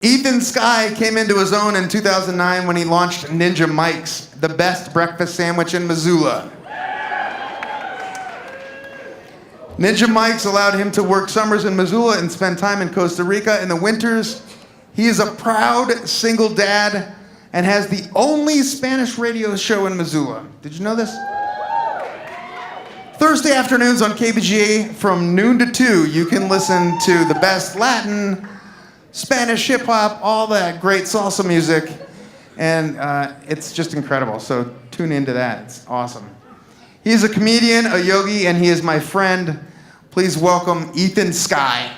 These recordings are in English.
Ethan Sky came into his own in 2009 when he launched Ninja Mike's, the best breakfast sandwich in Missoula. Ninja Mike's allowed him to work summers in Missoula and spend time in Costa Rica in the winters. He is a proud single dad and has the only Spanish radio show in Missoula. Did you know this? Thursday afternoons on KBGA from noon to 2, you can listen to the best Latin, Spanish hip-hop, all that great salsa music, and it's just incredible, so tune into that. It's awesome. He's a comedian, a yogi, and he is my friend. Please welcome Ethan Sky.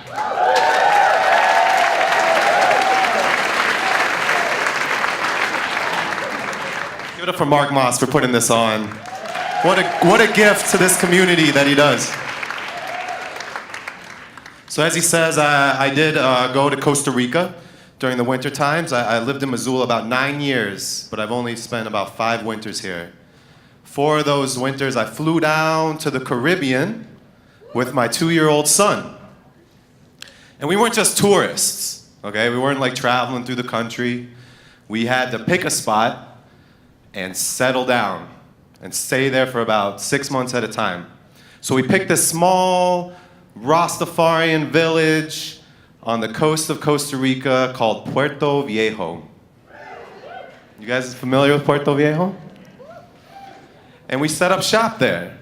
Give it up for Mark Moss for putting this on. What a gift to this community that he does. So as he says, I did go to Costa Rica during the winter times. I lived in Missoula about 9 years, but I've only spent about 5 winters here. 4 of those winters, I flew down to the Caribbean with my 2-year-old son. And we weren't just tourists, okay? We weren't like traveling through the country. We had to pick a spot and settle down and stay there for about 6 months at a time. So we picked this small Rastafarian village on the coast of Costa Rica called Puerto Viejo. You guys familiar with Puerto Viejo? And we set up shop there.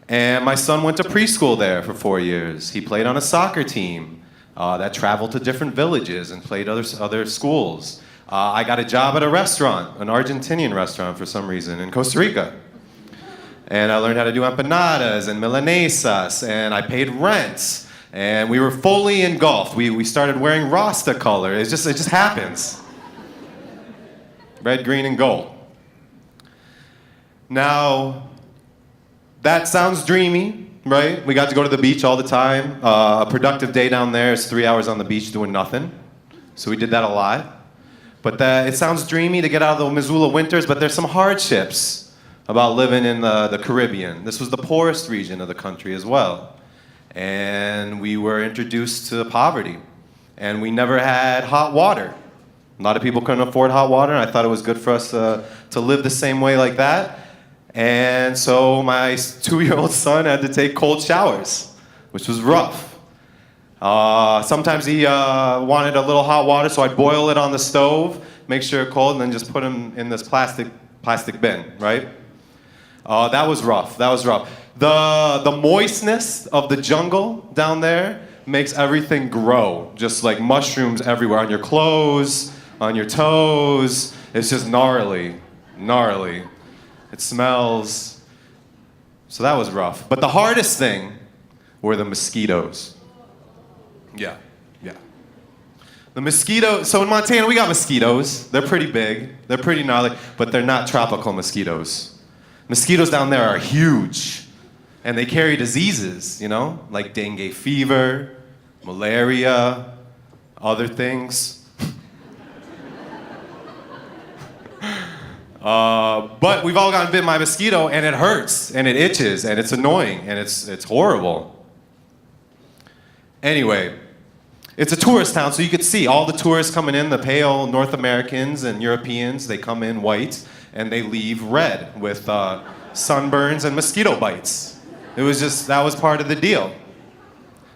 And my son went to preschool there for 4 years. He played on a soccer team that traveled to different villages and played other schools. I got a job at a restaurant, an Argentinian restaurant for some reason in Costa Rica. And I learned how to do empanadas and milanesas, and I paid rent. And we were fully engulfed. We started wearing Rasta color. It just happens. Red, green, and gold. Now, that sounds dreamy, right? We got to go to the beach all the time. A productive day down there is 3 hours on the beach doing nothing. So we did that a lot. But it sounds dreamy to get out of the Missoula winters, but there's some hardships about living in the Caribbean. This was the poorest region of the country as well. And we were introduced to poverty. And we never had hot water. A lot of people couldn't afford hot water, and I thought it was good for us to live the same way like that. And so my 2-year-old son had to take cold showers, which was rough. Sometimes he wanted a little hot water, so I'd boil it on the stove, make sure it's cold, and then just put him in this plastic bin, right? That was rough. The moistness of the jungle down there makes everything grow, just like mushrooms everywhere, on your clothes, on your toes. It's just gnarly. It smells. So that was rough. But the hardest thing were the mosquitoes. Yeah. The mosquitoes, so in Montana we got mosquitoes. They're pretty big, they're pretty gnarly, but they're not tropical mosquitoes. Mosquitoes down there are huge, and they carry diseases, like dengue fever, malaria, other things. But we've all gotten bitten by a mosquito, and it hurts, and it itches, and it's annoying, and it's horrible. Anyway, it's a tourist town, so you could see all the tourists coming in, the pale North Americans and Europeans, they come in white, and they leave red with sunburns and mosquito bites. That was part of the deal.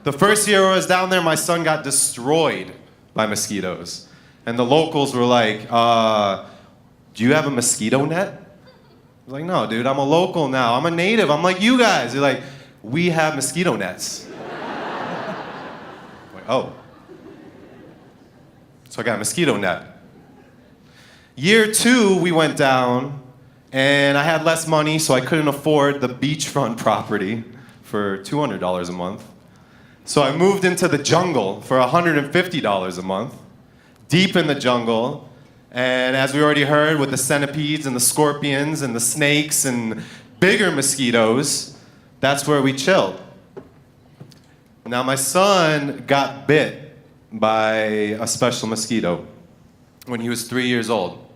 The first year I was down there, my son got destroyed by mosquitoes. And the locals were like, do you have a mosquito net? I was like, no, dude, I'm a local now. I'm a native. I'm like you guys. They're like, we have mosquito nets. I'm like, oh. So I got a mosquito net. Year 2, we went down, and I had less money, so I couldn't afford the beachfront property for $200 a month. So I moved into the jungle for $150 a month, deep in the jungle. And as we already heard, with the centipedes and the scorpions and the snakes and bigger mosquitoes, that's where we chilled. Now my son got bit by a special mosquito when he was 3 years old.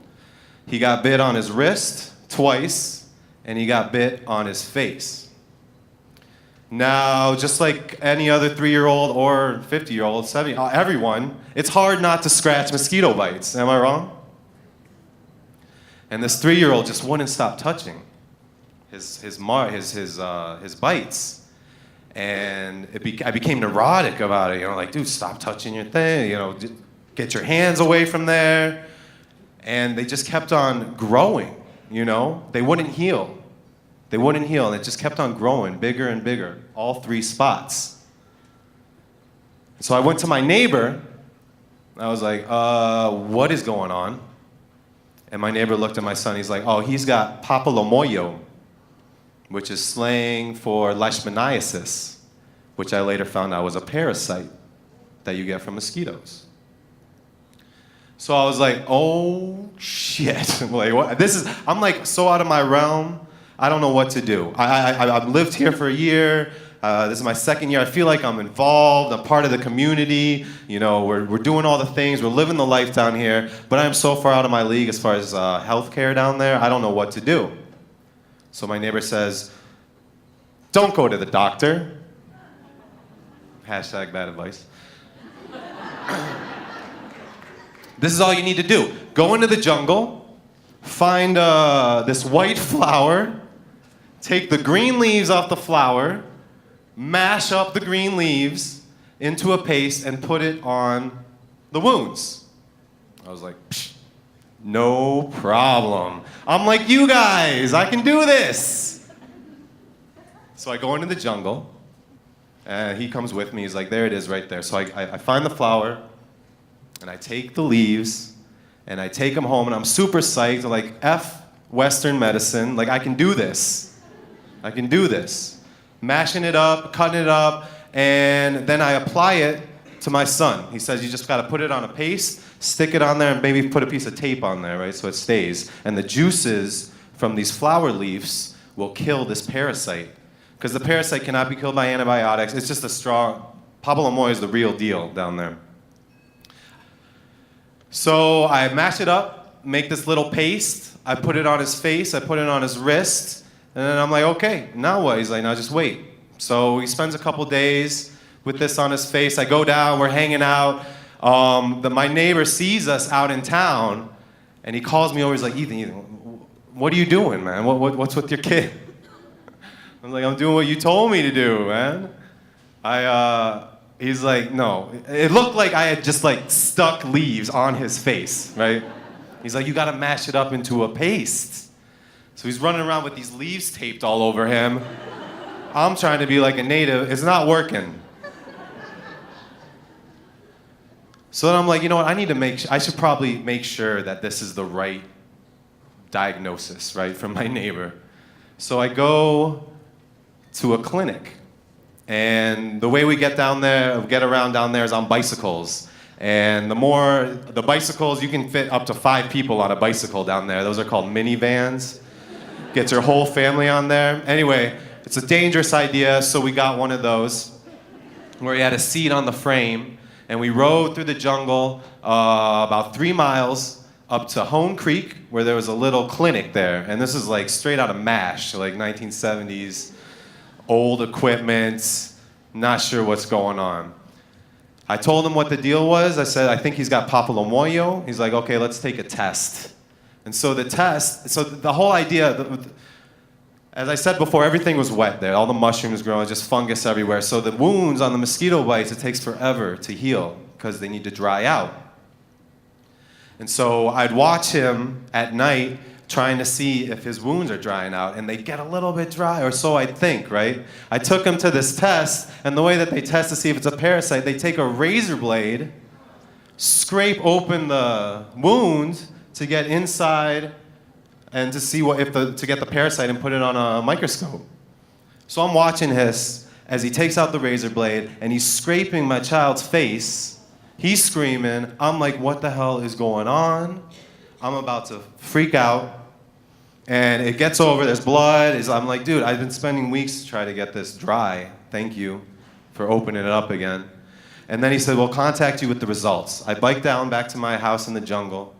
He got bit on his wrist twice, and he got bit on his face. Now, just like any other 3-year-old or 50-year-old, 70, everyone, it's hard not to scratch mosquito bites. Am I wrong? And this 3-year-old just wouldn't stop touching his bites. And I became neurotic about it. You know, like, dude, stop touching your thing. You know, get your hands away from there. And they just kept on growing, you know? They wouldn't heal. They wouldn't heal, and it just kept on growing, bigger and bigger, all 3 spots. So I went to my neighbor. I was like, what is going on? And my neighbor looked at my son. He's like, oh, he's got papalomoyo, which is slang for leishmaniasis, which I later found out was a parasite that you get from mosquitoes. So I was like, oh, shit. Like, what? I'm like so out of my realm. I don't know what to do. I've lived here for a year. This is my 2nd year. I feel like I'm involved. I'm part of the community. You know, we're doing all the things. We're living the life down here. But I'm so far out of my league as far as healthcare down there. I don't know what to do. So my neighbor says, don't go to the doctor. Hashtag bad advice. This is all you need to do. Go into the jungle, find this white flower, take the green leaves off the flower, mash up the green leaves into a paste, and put it on the wounds. I was like, psh, no problem. I'm like, you guys, I can do this. So I go into the jungle, and he comes with me. He's like, there it is right there. So I find the flower, and I take the leaves, and I take them home, and I'm super psyched. I'm like, F Western medicine. Like, I can do this. I can do this. Mashing it up, cutting it up, and then I apply it to my son. He says you just got to put it on a paste, stick it on there, and maybe put a piece of tape on there, right, so it stays. And the juices from these flower leaves will kill this parasite. Because the parasite cannot be killed by antibiotics. It's just a strong... Papalomoyo is the real deal down there. So I mash it up, make this little paste. I put it on his face. I put it on his wrist. And then I'm like, okay, now what? He's like, now just wait. So he spends a couple days with this on his face. I go down, we're hanging out. My neighbor sees us out in town, and he calls me over. He's like, Ethan, what are you doing, man? What's with your kid? I'm like, I'm doing what you told me to do, man. He's like, no. It looked like I had just like stuck leaves on his face, right? He's like, you gotta mash it up into a paste. So he's running around with these leaves taped all over him. I'm trying to be like a native. It's not working. So then I'm like, you know what? I should probably make sure that this is the right diagnosis, right, from my neighbor. So I go to a clinic. And the way we get around down there is on bicycles. And the bicycles, you can fit up to 5 people on a bicycle down there. Those are called minivans. Get your whole family on there. Anyway, it's a dangerous idea, so we got one of those where he had a seat on the frame, and we rode through the jungle about 3 miles up to Home Creek, where there was a little clinic there. And this is like straight out of MASH, like 1970s, old equipment, not sure what's going on. I told him what the deal was. I said, I think he's got papalomoyo. He's like, okay, let's take a test. And so the whole idea, as I said before, everything was wet there. All the mushrooms growing, just fungus everywhere. So the wounds on the mosquito bites, it takes forever to heal because they need to dry out. And so I'd watch him at night trying to see if his wounds are drying out, and they'd get a little bit dry, or so I'd think, right? I took him to this test, and the way that they test to see if it's a parasite, they take a razor blade, scrape open the wound, to get inside and to see to get the parasite and put it on a microscope. So I'm watching this as he takes out the razor blade and he's scraping my child's face. He's screaming. I'm like, what the hell is going on? I'm about to freak out. And it gets over, there's blood. I'm like, dude, I've been spending weeks to try to get this dry. Thank you for opening it up again. And then he said, we'll contact you with the results. I bike down back to my house in the jungle.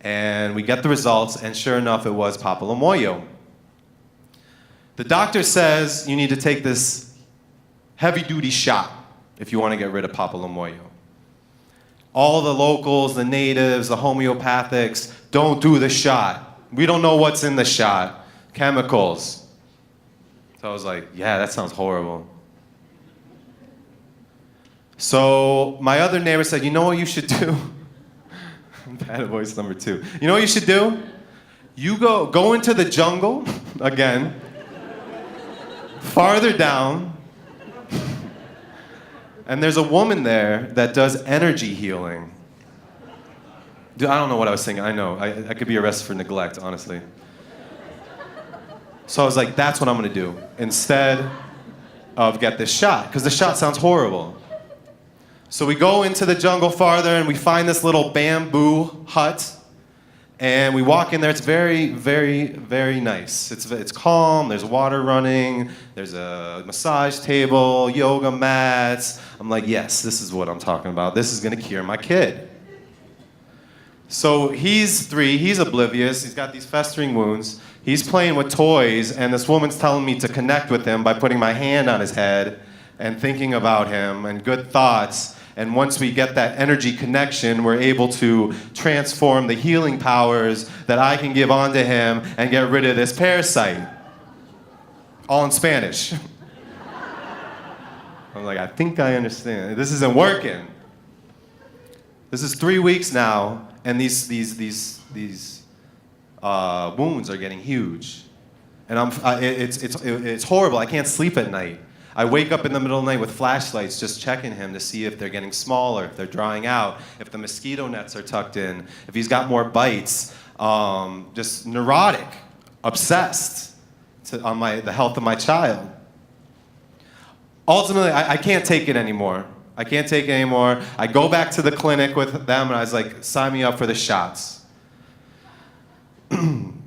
And we get the results, and sure enough, it was papalomoyo. The doctor says you need to take this heavy-duty shot if you want to get rid of papalomoyo. All the locals, the natives, the homeopathics, don't do the shot. We don't know what's in the shot. Chemicals. So I was like, yeah, that sounds horrible. So my other neighbor said, you know what you should do? Bad voice number 2. You know what you should do? You go into the jungle, again, farther down, and there's a woman there that does energy healing. Dude, I don't know what I was thinking. I know. I could be arrested for neglect, honestly. So I was like, that's what I'm going to do instead of get this shot, because the shot sounds horrible. So we go into the jungle farther, and we find this little bamboo hut, and we walk in there. It's very, very, very nice. It's calm. There's water running. There's a massage table, yoga mats. I'm like, yes, this is what I'm talking about. This is going to cure my kid. So he's 3. He's oblivious. He's got these festering wounds. He's playing with toys, and this woman's telling me to connect with him by putting my hand on his head and thinking about him and good thoughts. And once we get that energy connection, we're able to transform the healing powers that I can give onto him and get rid of this parasite. All in Spanish. I'm like, I think I understand. This isn't working. This is 3 weeks now, and these wounds are getting huge. And it's horrible. I can't sleep at night. I wake up in the middle of the night with flashlights just checking him to see if they're getting smaller, if they're drying out, if the mosquito nets are tucked in, if he's got more bites. Just neurotic, obsessed on the health of my child. Ultimately, I can't take it anymore. I can't take it anymore. I go back to the clinic with them, and I was like, sign me up for the shots.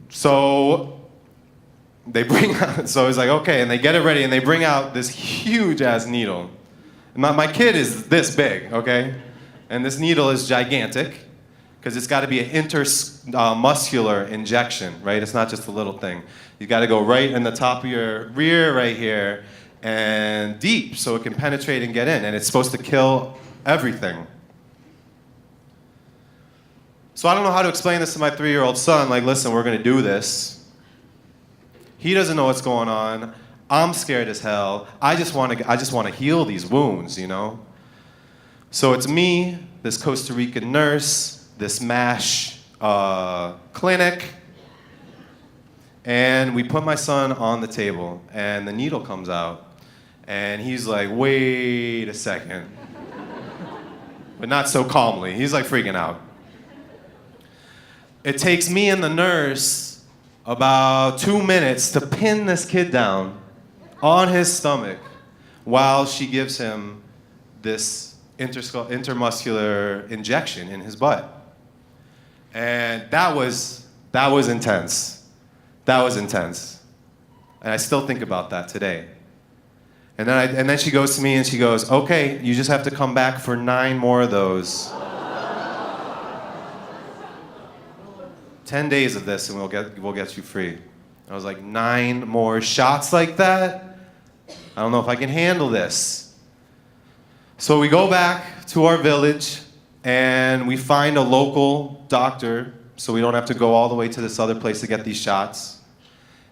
So it's like, okay, and they get it ready, and they bring out this huge-ass needle. My kid is this big, okay? And this needle is gigantic, because it's got to be an intermuscular injection, right? It's not just a little thing. You got to go right in the top of your rear right here, and deep, so it can penetrate and get in, and it's supposed to kill everything. So I don't know how to explain this to my 3-year-old son, like, listen, we're going to do this. He doesn't know what's going on. I'm scared as hell. I just want to heal these wounds, you know? So it's me, this Costa Rican nurse, this MASH clinic, and we put my son on the table, and the needle comes out, and he's like, wait a second. But not so calmly. He's like freaking out. It takes me and the nurse about 2 minutes to pin this kid down on his stomach while she gives him this intermuscular injection in his butt. And that was intense. That was intense. And I still think about that today. And then she goes to me and she goes, okay, you just have to come back for 9 more of those. 10 days of this and we'll get you free. I was like, 9 more shots like that? I don't know if I can handle this. So we go back to our village and we find a local doctor so we don't have to go all the way to this other place to get these shots.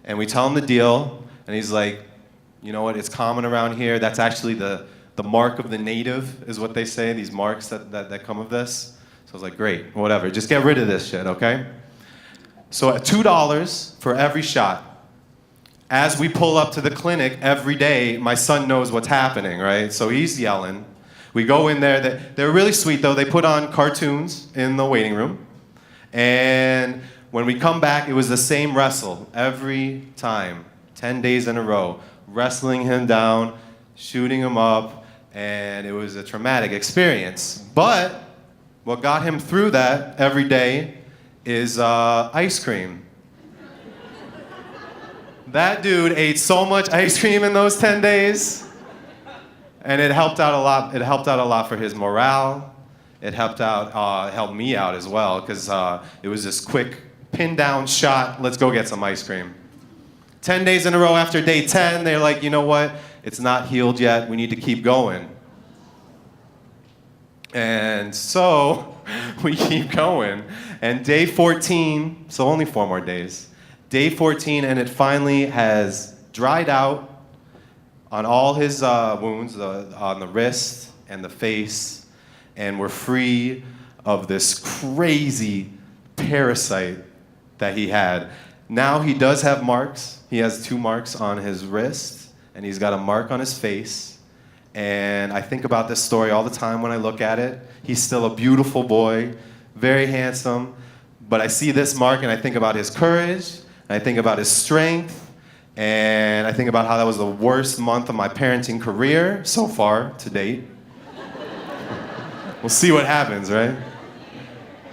And we tell him the deal, and he's like, you know what, it's common around here. That's actually the mark of the native, is what they say, these marks that come of this. So I was like, great, whatever, just get rid of this shit, okay? So at $2 for every shot, as we pull up to the clinic every day, my son knows what's happening, right? So he's yelling. We go in there. They're really sweet, though. They put on cartoons in the waiting room. And when we come back, it was the same wrestle every time, 10 days in a row, wrestling him down, shooting him up, and it was a traumatic experience. But what got him through that every day is ice cream. That dude ate so much ice cream in those 10 days, and it helped out a lot. It helped out a lot for his morale. It helped me out as well, because it was this quick pin down shot. Let's go get some ice cream. 10 days in a row after day 10, they're like, you know what? it's not healed yet. We need to keep going. And so we keep going. And day 14, so only 4 more days. Day 14, and it finally has dried out on all his wounds, on the wrist and the face. And we're free of this crazy parasite that he had. Now he does have marks. He has 2 marks on his wrist, and he's got a mark on his face. And I think about this story all the time when I look at it. He's still a beautiful boy, very handsome, but I see this mark and I think about his courage, and I think about his strength, and I think about how that was the worst month of my parenting career so far to date. We'll see what happens, right?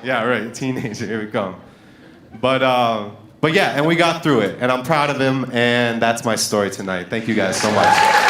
Yeah, right, teenager, here we come. But yeah, and we got through it, and I'm proud of him, and that's my story tonight. Thank you guys so much.